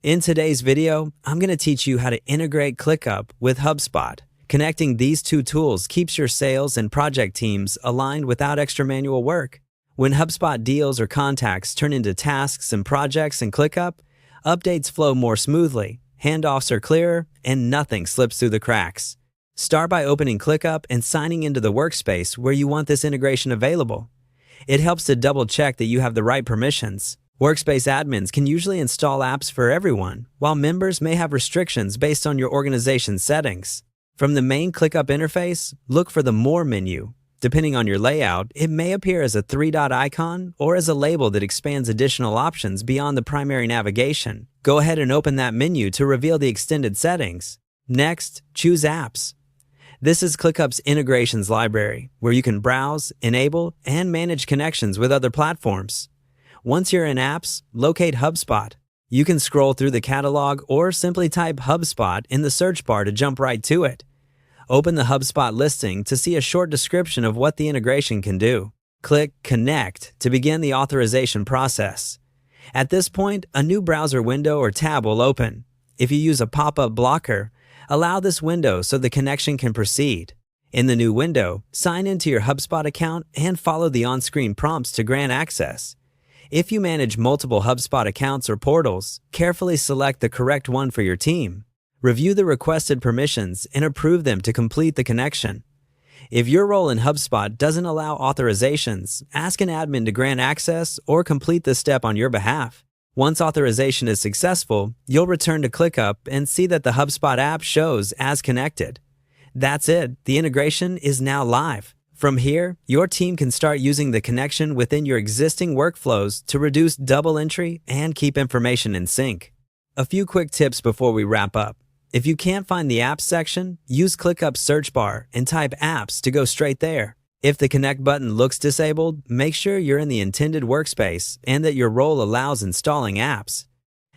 In today's video, I'm going to teach you how to integrate ClickUp with HubSpot. Connecting these two tools keeps your sales and project teams aligned without extra manual work. When HubSpot deals or contacts turn into tasks and projects in ClickUp, updates flow more smoothly, handoffs are clearer, and nothing slips through the cracks. Start by opening ClickUp and signing into the workspace where you want this integration available. It helps to double-check that you have the right permissions. Workspace admins can usually install apps for everyone, while members may have restrictions based on your organization's settings. From the main ClickUp interface, look for the More menu. Depending on your layout, it may appear as a three-dot icon or as a label that expands additional options beyond the primary navigation. Go ahead and open that menu to reveal the extended settings. Next, choose Apps. This is ClickUp's integrations library, where you can browse, enable, and manage connections with other platforms. Once you're in Apps, locate HubSpot. You can scroll through the catalog or simply type HubSpot in the search bar to jump right to it. Open the HubSpot listing to see a short description of what the integration can do. Click Connect to begin the authorization process. At this point, a new browser window or tab will open. If you use a pop-up blocker, allow this window so the connection can proceed. In the new window, sign into your HubSpot account and follow the on-screen prompts to grant access. If you manage multiple HubSpot accounts or portals, carefully select the correct one for your team. Review the requested permissions and approve them to complete the connection. If your role in HubSpot doesn't allow authorizations, ask an admin to grant access or complete the step on your behalf. Once authorization is successful, you'll return to ClickUp and see that the HubSpot app shows as connected. That's it, the integration is now live. From here, your team can start using the connection within your existing workflows to reduce double entry and keep information in sync. A few quick tips before we wrap up. If you can't find the Apps section, use ClickUp's search bar and type Apps to go straight there. If the Connect button looks disabled, make sure you're in the intended workspace and that your role allows installing apps.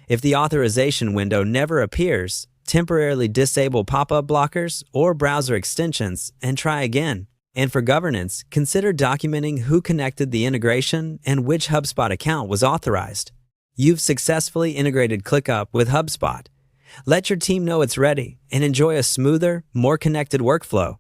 If the authorization window never appears, temporarily disable pop-up blockers or browser extensions and try again. And for governance, consider documenting who connected the integration and which HubSpot account was authorized. You've successfully integrated ClickUp with HubSpot. Let your team know it's ready and enjoy a smoother, more connected workflow.